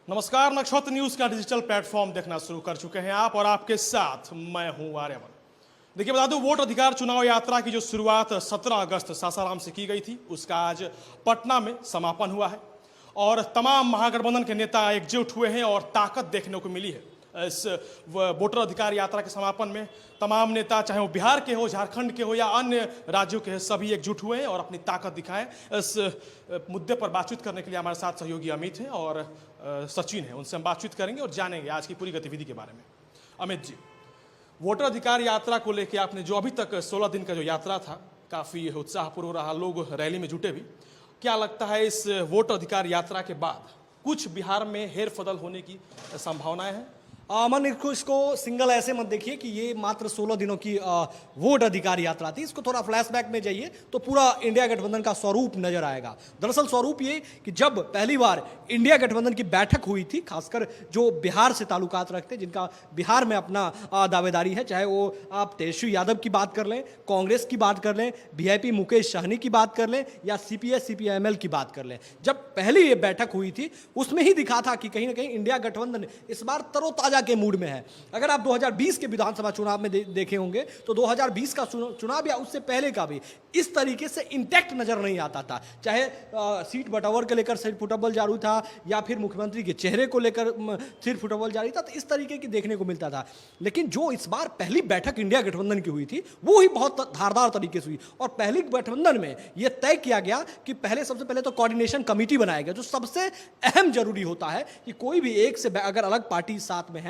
नमस्कार, नक्षत्र न्यूज का डिजिटल प्लेटफॉर्म देखना शुरू कर चुके हैं आप और आपके साथ मैं हूं आर्यवन। देखिए, बता दूं, वोट अधिकार चुनाव यात्रा की जो शुरुआत 17 अगस्त सासाराम से की गई थी, उसका आज पटना में समापन हुआ है और तमाम महागठबंधन के नेता एकजुट हुए हैं और ताकत देखने को मिली है। इस वोटर अधिकार यात्रा के समापन में तमाम नेता, चाहे वो बिहार के हो, झारखंड के हो या अन्य राज्यों के, सभी एकजुट हुए हैं और अपनी ताकत दिखाएं। इस मुद्दे पर बातचीत करने के लिए हमारे साथ सहयोगी अमित हैं और सचिन है। उनसे हम बातचीत करेंगे और जानेंगे आज की पूरी गतिविधि के बारे में। अमित जी, वोटर अधिकार यात्रा को लेकर आपने जो अभी तक 16 दिन का जो यात्रा था, काफ़ी उत्साहपूर्ण रहा, लोग रैली में जुटे भी। क्या लगता है इस वोटर अधिकार यात्रा के बाद कुछ बिहार में हेरफदल होने की संभावनाएं हैं? अमन, इसको सिंगल ऐसे मत देखिए कि ये मात्र 16 दिनों की वोट अधिकार यात्रा थी। इसको थोड़ा फ्लैशबैक में जाइए तो पूरा इंडिया गठबंधन का स्वरूप नजर आएगा। दरअसल स्वरूप ये कि जब पहली बार इंडिया गठबंधन की बैठक हुई थी, खासकर जो बिहार से ताल्लुकात रखते, जिनका बिहार में अपना दावेदारी है, चाहे वो आप तेजस्वी यादव की बात कर लें, कांग्रेस की बात कर लें, वीआईपी मुकेश सहनी की बात कर लें या सीपीएस सीपीआईएमएल की बात कर लें, जब पहली ये बैठक हुई थी उसमें ही दिखा था कि कहीं ना कहीं इंडिया गठबंधन इस बार तरोताजा के मूड में है। अगर आप 2020 के विधानसभा चुनाव में देखे होंगे तो 2020 का चुनाव या उससे पहले का भी इस तरीके से इंटैक्ट नजर नहीं आता था। चाहे सीट बंटवारा को लेकर सिर फुटबॉल जारी था या फिर मुख्यमंत्री के चेहरे को लेकर सिर फुटबॉल जारी था, तो इस तरीके की देखने को मिलता था। लेकिन जो इस बार पहली बैठक इंडिया गठबंधन की हुई थी वो ही बहुत धारदार तरीके से हुई और पहली गठबंधन में यह तय किया गया कि सबसे पहले तो कोऑर्डिनेशन कमेटी बनाया गया, जो सबसे अहम जरूरी होता है कि कोई भी एक से अगर अलग पार्टी साथ में है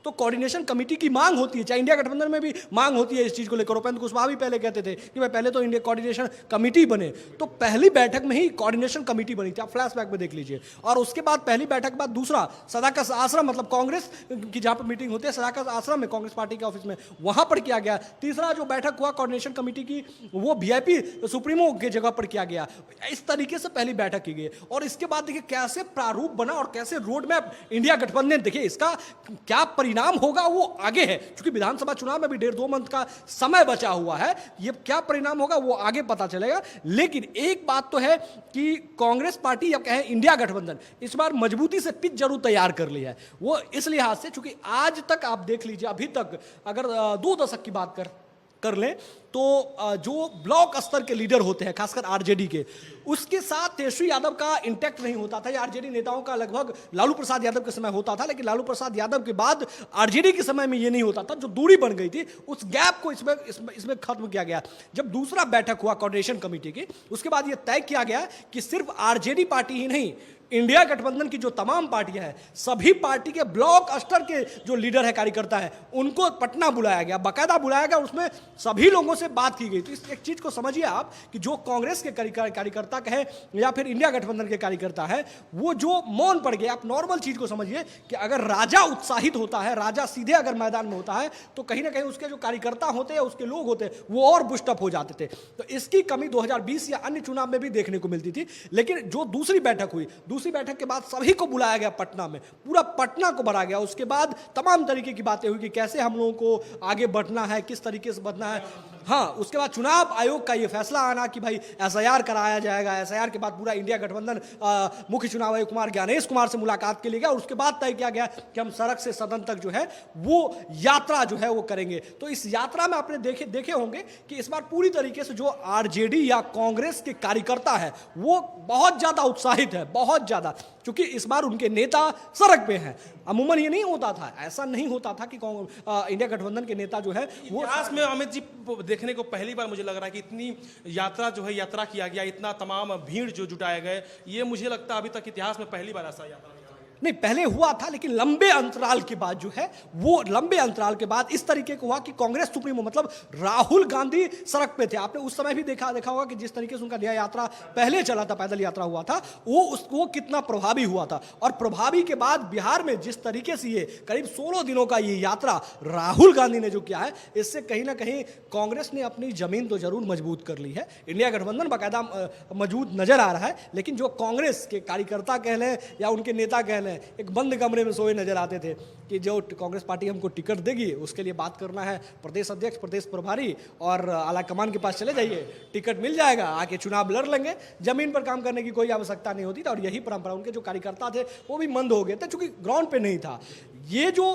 तो कोऑर्डिनेशन कमेटी की मांग होती है। चाहे इंडिया गठबंधन में भी मांग होती है इस चीज को लेकर। उपेंद्र कुशवाहा भी पहले कहते थे कि भाई पहले तो इंडिया कोऑर्डिनेशन कमेटी बने, तो पहली बैठक में ही कोऑर्डिनेशन कमेटी बनी थी। आप फ्लैशबैक में देख लीजिए। और उसके बाद पहली बैठक के बाद दूसरा सदाकत आश्रम, मतलब कांग्रेस की जहां पर मीटिंग होती है सदाकत आश्रम में, कांग्रेस पार्टी के ऑफिस में, वहां पर किया गया। तीसरा जो बैठक हुआ कोऑर्डिनेशन कमेटी की, वो वीआईपी सुप्रीमो की जगह पर किया गया। इस तरीके से पहली बैठक की गई और इसके बाद देखिए कैसे प्रारूप बना और कैसे रोड मैप इंडिया गठबंधन, देखिए इसका क्या परिणाम होगा वो आगे है, क्योंकि विधानसभा चुनाव में भी 1.5-2 मंथ का समय बचा हुआ है। ये क्या परिणाम होगा वो आगे पता चलेगा। लेकिन एक बात तो है कि कांग्रेस पार्टी या कहें इंडिया गठबंधन इस बार मजबूती से पिच जरूर तैयार कर ली है। वो इस लिहाज से, चूंकि आज तक आप देख लीजिए, अभी तक अगर 2 दशक की बात कर लें तो जो ब्लॉक स्तर के लीडर होते हैं, खासकर आरजेडी के, उसके साथ तेजस्वी यादव का इंटैक्ट नहीं होता था। आरजेडी नेताओं का लगभग लालू प्रसाद यादव के समय होता था, लेकिन लालू प्रसाद यादव के बाद आरजेडी के समय में ये नहीं होता था। जो दूरी बन गई थी उस गैप को इसमें खत्म किया गया। जब दूसरा बैठक हुआ कोऑर्डिनेशन कमेटी की, उसके बाद यह तय किया गया कि सिर्फ आरजेडी पार्टी ही नहीं, इंडिया गठबंधन की जो तमाम पार्टियां हैं, सभी पार्टी के ब्लॉक स्तर के जो लीडर है, कार्यकर्ता है, उनको पटना बुलाया गया, बाकायदा बुलाया गया। उसमें सभी लोगों से बात की गई। तो इस एक चीज को समझिए आप कि जो कांग्रेस के कार्यकर्ता कहे या फिर इंडिया गठबंधन के कार्यकर्ता है, वो जो मौन पड़ गए। आप नॉर्मल चीज को समझिए कि अगर राजा उत्साहित होता है, राजा सीधे अगर मैदान में होता है, तो कहीं ना कहीं उसके जो कार्यकर्ता होते हैं, उसके लोग होते हैं, वो और बुस्टअप हो जाते थे। तो इसकी कमी 2020 या अन्य चुनाव में भी देखने को मिलती थी। लेकिन जो दूसरी बैठक हुई, दूसरी बैठक के बाद सभी को बुलाया गया पटना में, पूरा पटना को भरा गया। उसके बाद तमाम तरीके की बातें हुई कि कैसे हम लोगों को आगे बढ़ना है, किस तरीके से बढ़ना है। हाँ, उसके बाद चुनाव आयोग का ये फैसला आना कि भाई एसआईआर कराया जाएगा। एसआईआर के बाद पूरा इंडिया गठबंधन मुख्य चुनाव आयुक्त कुमार ज्ञानेश कुमार से मुलाकात के लिए गया और उसके बाद तय किया गया कि हम सड़क से सदन तक जो है वो यात्रा जो है वो करेंगे। तो इस यात्रा में आपने देखे होंगे कि इस बार पूरी तरीके से जो आरजेडी या कांग्रेस के कार्यकर्ता है वो बहुत ज्यादा उत्साहित है, बहुत ज्यादा, क्योंकि इस बार उनके नेता सड़क पे हैं। अमूमन ये नहीं होता था, ऐसा नहीं होता था कि इंडिया गठबंधन के नेता जो है वो इतिहास में अमित जी देखने को पहली बार मुझे लग रहा है कि इतनी यात्रा किया गया, इतना तमाम भीड़ जो जुटाए गए, ये मुझे लगता है अभी तक इतिहास में पहली बार ऐसा यात्रा नहीं, पहले हुआ था लेकिन लंबे अंतराल के बाद जो है वो लंबे अंतराल के बाद इस तरीके को हुआ कि कांग्रेस सुप्रीमो मतलब राहुल गांधी सड़क पे थे। आपने उस समय भी देखा होगा कि जिस तरीके से उनका न्याय यात्रा पहले चला था, पैदल यात्रा हुआ था, वो कितना प्रभावी हुआ था। और प्रभावी के बाद बिहार में जिस तरीके से ये करीब 16 दिनों का ये यात्रा राहुल गांधी ने जो किया है, इससे कहीं ना कहीं कांग्रेस ने अपनी जमीन तो जरूर मजबूत कर ली है। इंडिया गठबंधन बाकायदा मजबूत नजर आ रहा है, लेकिन जो कांग्रेस के कार्यकर्ता कह लें या उनके नेता कह लें, एक बंद कमरे में सोए नजर आते थे कि जो कांग्रेस पार्टी हमको टिकट देगी उसके लिए बात करना है प्रदेश अध्यक्ष, प्रदेश प्रभारी और आला कमान के पास चले जाइए, टिकट मिल जाएगा, आके चुनाव लड़ लेंगे, जमीन पर काम करने की कोई आवश्यकता नहीं होती थी। और यही परंपरा, उनके जो कार्यकर्ता थे वो भी मंद हो गए थे चूंकि ग्राउंड पे नहीं था। ये जो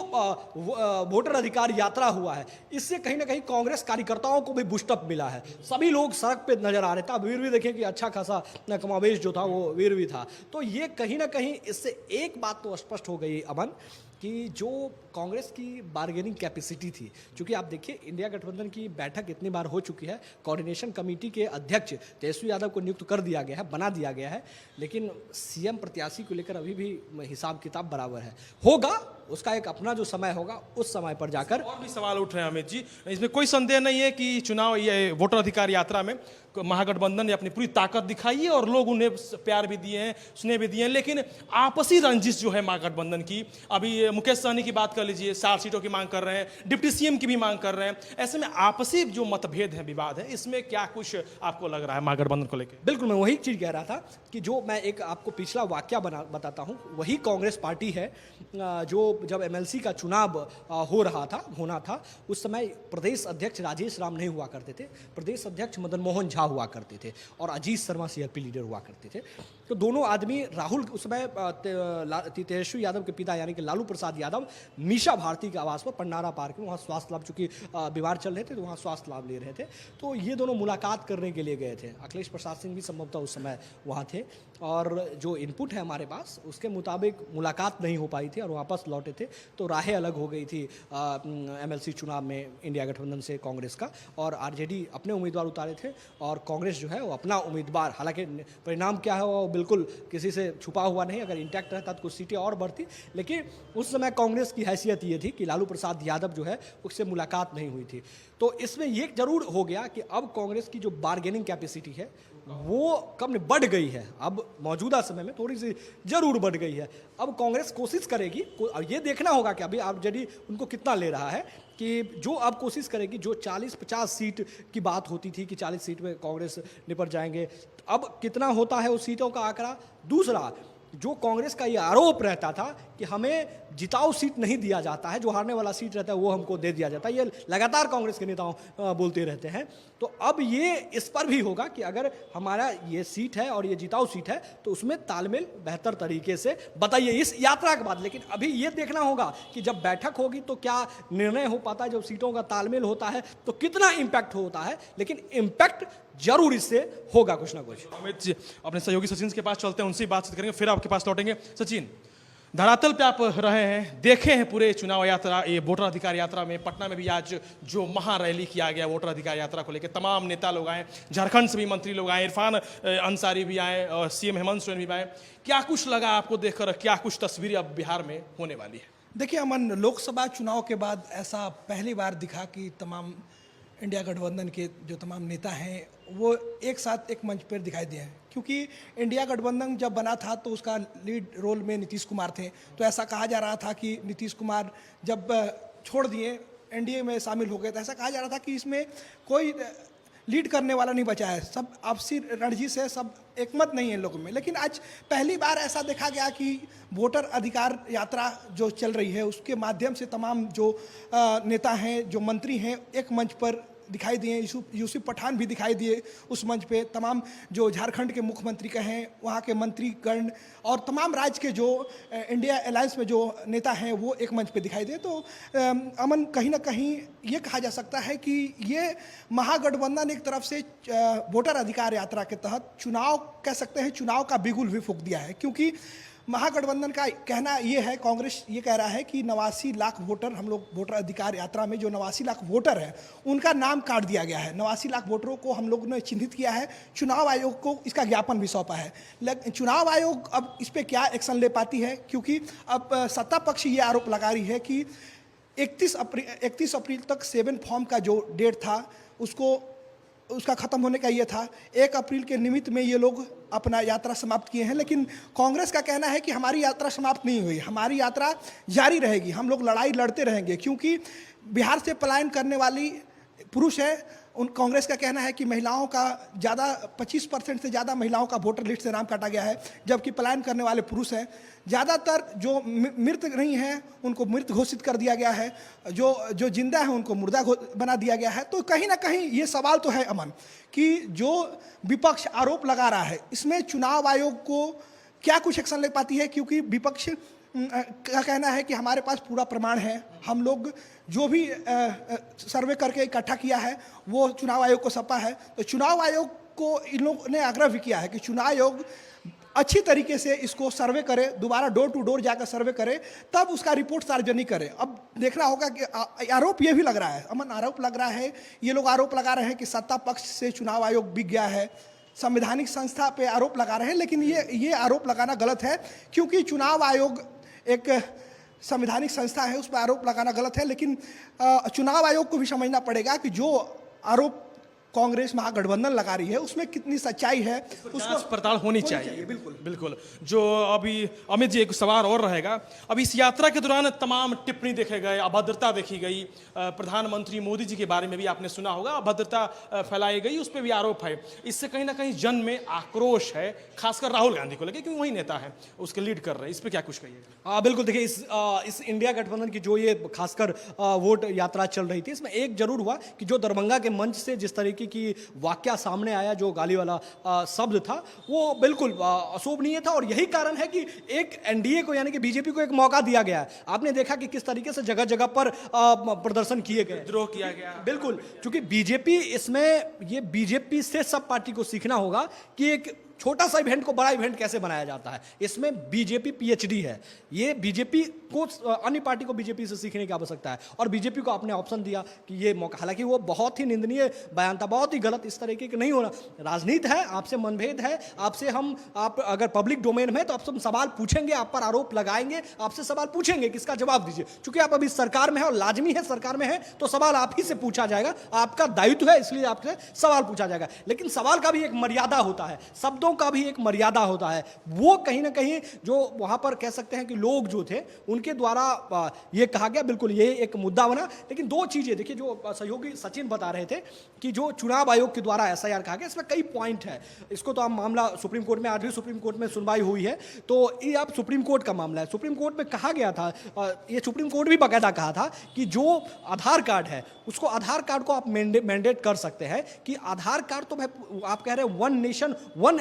वोटर अधिकार यात्रा हुआ है, इससे कहीं ना कहीं कांग्रेस कार्यकर्ताओं को भी बूस्टअप मिला है। सभी लोग सड़क पे नजर आ रहे थे। वीर भी देखें कि अच्छा खासा कमावेश जो था वो वीर भी था। तो ये कहीं ना कहीं इससे एक बात तो स्पष्ट हो गई अमन कि जो कांग्रेस की बार्गेनिंग कैपेसिटी थी, क्योंकि आप देखिए इंडिया गठबंधन की बैठक इतनी बार हो चुकी है, कोऑर्डिनेशन कमेटी के अध्यक्ष तेजस्वी यादव को नियुक्त कर दिया गया है, बना दिया गया है, लेकिन सीएम प्रत्याशी को लेकर अभी भी हिसाब किताब बराबर है। होगा उसका एक अपना जो समय होगा, उस समय पर जाकर और भी सवाल उठ रहे हैं अमित जी। इसमें कोई संदेह नहीं है कि चुनाव ये वोटर अधिकार यात्रा में महागठबंधन ने अपनी पूरी ताकत दिखाई है और लोग उन्हें प्यार भी दिए हैं, स्नेह भी दिए हैं, लेकिन आपसी रंजिश जो है महागठबंधन की, अभी मुकेश सहनी की बात कर लीजिए, 60 सीटों की मांग कर रहे हैं, डिप्टी सीएम की भी मांग कर रहे हैं। ऐसे में आपसी जो मतभेद है, विवाद है, इसमें क्या कुछ आपको लग रहा है महागठबंधन को लेकर? बिल्कुल, मैं वही चीज कह रहा था कि जो मैं एक आपको पिछला वाक्या बताता हूँ, वही कांग्रेस पार्टी है जो जब एमएलसी का चुनाव होना था, उस समय प्रदेश अध्यक्ष राजेश राम नहीं हुआ करते थे, प्रदेश अध्यक्ष मदन मोहन झा हुआ करते थे और अजीत शर्मा सीआरपी लीडर हुआ करते थे। तो दोनों आदमी, राहुल उस समय तेजस्वी यादव के पिता यानी कि लालू प्रसाद यादव मीशा भारती के आवास पर पंडारा पार्क में, वहाँ स्वास्थ्य लाभ, चूंकि बीमार चल रहे थे तो वहाँ स्वास्थ्य लाभ ले रहे थे, तो ये दोनों मुलाकात करने के लिए गए थे। अखिलेश प्रसाद सिंह भी संभवतः उस समय वहाँ थे और जो इनपुट है हमारे पास उसके मुताबिक मुलाकात नहीं हो पाई थी और वापस लौटे थे। तो राहें अलग हो गई थी एमएलसी चुनाव में इंडिया गठबंधन से कांग्रेस का, और आरजेडी अपने उम्मीदवार उतारे थे और कांग्रेस जो है वो अपना उम्मीदवार, हालांकि परिणाम क्या है वो बिल्कुल किसी से छुपा हुआ नहीं, अगर इंटैक्ट रहता तो कुछ सीटें और बढ़ती, लेकिन उस समय कांग्रेस की हैसियत ये थी कि लालू प्रसाद यादव जो है उससे मुलाकात नहीं हुई थी। तो इसमें ये जरूर हो गया कि अब कांग्रेस की जो बार्गेनिंग कैपेसिटी है वो कम बढ़ गई है, अब मौजूदा समय में थोड़ी सी जरूर बढ़ गई है। अब कांग्रेस कोशिश करेगी, अब ये देखना होगा कि अभी आरजेडी उनको कितना ले रहा है, कि जो अब कोशिश करेगी, जो 40-50 सीट की बात होती थी कि 40 सीट में कांग्रेस निपट जाएंगे, अब कितना होता है उस सीटों का आंकड़ा। दूसरा, जो कांग्रेस का ये आरोप रहता था कि हमें जिताऊ सीट नहीं दिया जाता है, जो हारने वाला सीट रहता है वो हमको दे दिया जाता है, ये लगातार कांग्रेस के नेताओं बोलते रहते हैं। तो अब ये इस पर भी होगा कि अगर हमारा ये सीट है और ये जिताऊ सीट है तो उसमें तालमेल बेहतर तरीके से बताइए इस यात्रा के बाद। लेकिन अभी ये देखना होगा कि जब बैठक होगी तो क्या निर्णय हो पाता है, जब सीटों का तालमेल होता है तो कितना इम्पैक्ट होता है, लेकिन इम्पैक्ट जरूर इससे होगा कुछ ना कुछ। अमित जी, अपने सहयोगी सचिन के पास चलते हैं, उनसे बातचीत करेंगे, फिर आपके पास लौटेंगे। सचिन, धरातल पे आप रहे हैं, देखे हैं पूरे चुनाव यात्रा, ये वोटर अधिकार यात्रा में पटना में भी आज जो महारैली किया गया वोटर अधिकार यात्रा को लेकर, तमाम नेता लोग आए, झारखंड से भी मंत्री लोग आए, इरफान अंसारी भी आए और सीएम हेमंत सोरेन भी आए। क्या कुछ लगा आपको देखकर, क्या कुछ तस्वीरें अब बिहार में होने वाली है? देखिए अमन, लोकसभा चुनाव के बाद ऐसा पहली बार दिखा कि तमाम इंडिया गठबंधन के जो तमाम नेता हैं वो एक साथ एक मंच पर दिखाई दिए हैं, क्योंकि इंडिया गठबंधन जब बना था तो उसका लीड रोल में नीतीश कुमार थे। तो ऐसा कहा जा रहा था कि नीतीश कुमार जब छोड़ दिए, एनडीए में शामिल हो गए, तो ऐसा कहा जा रहा था कि इसमें कोई लीड करने वाला नहीं बचा है, सब आपसी रणजीत है, सब एकमत नहीं है इन लोगों में। लेकिन आज पहली बार ऐसा देखा गया कि वोटर अधिकार यात्रा जो चल रही है उसके माध्यम से तमाम जो नेता हैं, जो मंत्री हैं, एक मंच पर दिखाई दिए। यूसुफ पठान भी दिखाई दिए उस मंच पे, तमाम जो झारखंड के मुख्यमंत्री का हैं, वहाँ के मंत्रीगण और तमाम राज्य के जो इंडिया अलायंस में जो नेता हैं वो एक मंच पे दिखाई दिए। तो अमन, कहीं ना कहीं ये कहा जा सकता है कि ये महागठबंधन एक तरफ से वोटर अधिकार यात्रा के तहत चुनाव, कह सकते हैं चुनाव का बिगुल भी फूंक दिया है, क्योंकि महागठबंधन का कहना ये है, कांग्रेस ये कह रहा है कि 89 लाख वोटर, हम लोग वोटर अधिकार यात्रा में जो 89 लाख वोटर हैं उनका नाम काट दिया गया है। 89 लाख वोटरों को हम लोग ने चिन्हित किया है, चुनाव आयोग को इसका ज्ञापन भी सौंपा है। लेकिन चुनाव आयोग अब इस पर क्या एक्शन ले पाती है, क्योंकि अब सत्ता पक्ष ये आरोप लगा रही है कि 31 अप्रैल तक 7 फॉर्म का जो डेट था उसका ख़त्म होने का ये था। 1 अप्रैल के निमित्त में ये लोग अपना यात्रा समाप्त किए हैं, लेकिन कांग्रेस का कहना है कि हमारी यात्रा समाप्त नहीं हुई, हमारी यात्रा जारी रहेगी, हम लोग लड़ाई लड़ते रहेंगे, क्योंकि बिहार से पलायन करने वाली पुरुष है, उन कांग्रेस का कहना है कि महिलाओं का ज़्यादा 25% से ज़्यादा महिलाओं का वोटर लिस्ट से नाम काटा गया है, जबकि पलायन करने वाले पुरुष हैं। ज़्यादातर जो मृत नहीं हैं उनको मृत घोषित कर दिया गया है, जो जिंदा हैं उनको मुर्दा बना दिया गया है। तो कहीं ना कहीं ये सवाल तो है अमन कि जो विपक्ष आरोप लगा रहा है, इसमें चुनाव आयोग को क्या कुछ एक्शन ले पाती है, क्योंकि विपक्ष का कहना है कि हमारे पास पूरा प्रमाण है, हम लोग जो भी सर्वे करके इकट्ठा किया है वो चुनाव आयोग को सौंपा है। तो चुनाव आयोग को इन लोगों ने आग्रह भी किया है कि चुनाव आयोग अच्छी तरीके से इसको सर्वे करे, दोबारा डोर टू डोर जाकर सर्वे करे, तब उसका रिपोर्ट सार्वजनिक करे। अब देखना होगा कि आरोप ये भी लग रहा है अमन, आरोप लग रहा है, ये लोग आरोप लगा रहे हैं कि सत्ता पक्ष से चुनाव आयोग बिक गया है, संवैधानिक संस्था पे आरोप लगा रहे हैं, लेकिन ये आरोप लगाना गलत है, क्योंकि चुनाव आयोग एक संवैधानिक संस्था है, उस पर आरोप लगाना गलत है। लेकिन चुनाव आयोग को भी समझना पड़ेगा कि जो आरोप कांग्रेस महागठबंधन लगा रही है उसमें कितनी सच्चाई है, उसको पड़ताल होनी चाहिए। बिल्कुल। जो अभी अमित जी एक सवाल और रहेगा, अभी इस यात्रा के दौरान तमाम टिप्पणी देखे गए, अभद्रता देखी गई, प्रधानमंत्री मोदी जी के बारे में भी आपने सुना होगा, अभद्रता फैलाई गई, उस पर भी आरोप है। इससे कहीं ना कहीं जन में आक्रोश है, खासकर राहुल गांधी को लेकर, क्योंकि वही नेता है, उसके लीड कर रहे हैं। इस पर क्या कुछ कहिए? बिल्कुल, देखिए इस इंडिया गठबंधन की जो ये खासकर वोट यात्रा चल रही थी, इसमें एक जरूर हुआ कि जो दरभंगा के मंच से जिस तरीके की वाक्या सामने आया, जो गाली वाला शब्द था, वो बिल्कुल अशोभनीय था। और यही कारण है कि एक एनडीए को यानी कि बीजेपी को एक मौका दिया गया है। आपने देखा कि किस तरीके से जगह जगह पर प्रदर्शन किए गए, विद्रोह किया गया। बिल्कुल, क्योंकि बीजेपी ये बीजेपी से सब पार्टी को सीखना होगा कि एक छोटा सा इवेंट को बड़ा इवेंट कैसे बनाया जाता है। इसमें बीजेपी पीएचडी है, ये बीजेपी को अन्य पार्टी को बीजेपी से सीखने की आवश्यकता है। और बीजेपी को आपने ऑप्शन दिया कि ये मौका, हालांकि वो बहुत ही निंदनीय बयान था, बहुत ही गलत, इस तरीके के नहीं होना। राजनीति है, आपसे मनभेद है, आप अगर पब्लिक डोमेन में तो आपसे हम सवाल पूछेंगे, आप पर आरोप लगाएंगे, आपसे सवाल पूछेंगे, किसका जवाब दीजिए। चूंकि आप अभी सरकार में है और लाजमी है सरकार में है तो सवाल आप ही से पूछा जाएगा, आपका दायित्व है, इसलिए आपसे सवाल पूछा जाएगा। लेकिन सवाल का भी एक मर्यादा होता है, शब्दों का भी एक मर्यादा होता है। वो कहीं ना कहीं जो वहां पर कह सकते हैं कि लोग जो थे उनके द्वारा ये कहा गया, बिल्कुल ये एक मुद्दा बना। लेकिन दो चीजें देखिए, जो सहयोगी सचिन बता रहे थे कि जो चुनाव आयोग के द्वारा एसआईआर कहा गया, इसमें कई पॉइंट है। इसको तो आप मामला सुप्रीम कोर्ट में, आज भी सुप्रीम कोर्ट में सुनवाई हुई है, तो ये आप सुप्रीम कोर्ट का मामला है। सुप्रीम कोर्ट में कहा गया था, ये सुप्रीम कोर्ट भी बाकायदा कहा था कि जो आधार कार्ड है उसको, आधार कार्ड को आप मैंडेट कर सकते हैं कि आधार कार्ड तो आप कह रहे हैं वन नेशन वन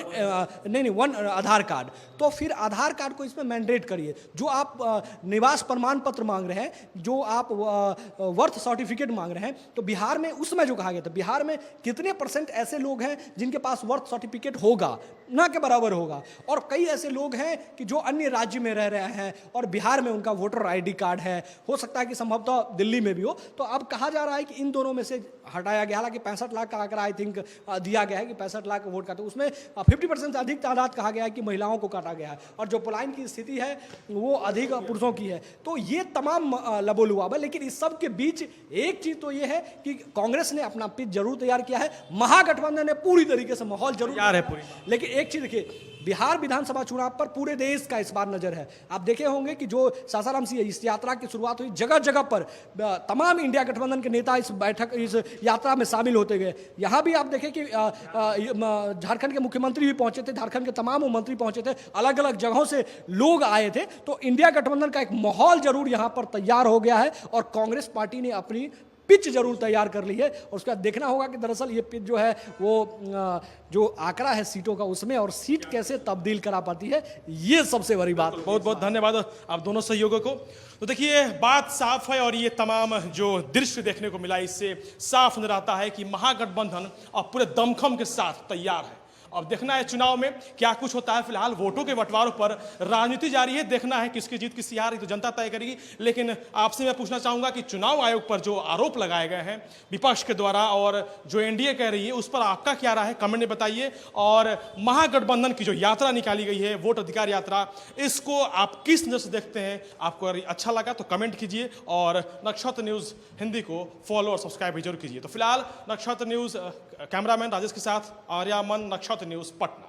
आधार कार्ड, तो फिर आधार कार्ड को इसमें मैंडेट करिए। जो आप निवास प्रमाण पत्र मांग रहे हैं, जो आप वर्थ सर्टिफिकेट मांग रहे हैं, तो बिहार में उसमें जो कहा गया था, बिहार में कितने % ऐसे लोग हैं जिनके पास वर्थ सर्टिफिकेट होगा, ना के बराबर होगा, और कई ऐसे लोग हैं कि जो अन्य राज्य में रह रहे हैं और बिहार में उनका वोटर आईडी कार्ड है, हो सकता है कि संभवतः दिल्ली में भी हो। तो अब कहा जा रहा है कि इन दोनों में से हटाया गया, हालांकि 65 लाख का आंकड़ा आई थिंक दिया गया है कि 65 लाख वोट का, तो उसमें 50% से अधिक तादाद कहा गया है कि महिलाओं को काटा गया है, और जो पलायन की स्थिति है वो अधिक पुरुषों की है। तो ये तमाम लबोलुआब है। लेकिन इस सब के बीच एक चीज तो ये है कि कांग्रेस ने अपना पिच जरूर तैयार किया है, महागठबंधन ने पूरी तरीके से माहौल जरूर तैयार है पूरी। लेकिन एक चीज देखिए, बिहार विधानसभा चुनाव पर पूरे देश का इस बार नजर है। आप देखे होंगे कि जो सासाराम से इस यात्रा की शुरुआत हुई, जगह जगह पर तमाम इंडिया गठबंधन के नेता इस यात्रा में शामिल होते गए। यहां भी आप देखें कि झारखंड के मुख्यमंत्री भी पहुंचे थे, झारखंड के तमाम मंत्री पहुंचे थे, अलग अलग जगहों से लोग आए थे। तो इंडिया गठबंधन का एक माहौल जरूर यहां पर तैयार हो गया है, और कांग्रेस पार्टी ने अपनी पिच जरूर तैयार कर ली है। और उसका देखना होगा कि दरअसल ये पिच जो है वो जो आंकड़ा है सीटों का, उसमें और सीट कैसे तब्दील करा पाती है, ये सबसे बड़ी बात। बहुत बहुत धन्यवाद आप दोनों सहयोगों को। तो देखिए, बात साफ है, और ये तमाम जो दृश्य देखने को मिला, इससे साफ नजर आता है कि महागठबंधन अब पूरे दमखम के साथ तैयार है। अब देखना है चुनाव में क्या कुछ होता है। फिलहाल वोटों के बंटवारों पर राजनीति जारी है, देखना है किसकी जीत किसकी हार, तो जनता तय करेगी। लेकिन आपसे मैं पूछना चाहूंगा कि चुनाव आयोग पर जो आरोप लगाए गए हैं विपक्ष के द्वारा, और जो एनडीए कह रही है, उस पर आपका क्या राय है, कमेंट में बताइए। और महागठबंधन की जो यात्रा निकाली गई है, वोट अधिकार यात्रा, इसको आप किस नजर से देखते हैं? आपको अगर अच्छा लगा तो कमेंट कीजिए, और नक्षत्र न्यूज हिंदी को फॉलो और सब्सक्राइब भी जरूर कीजिए। तो फिलहाल नक्षत्र न्यूज कैमरामैन राजेश के साथ आर्यामन, नक्षत्र न्यूज पटना।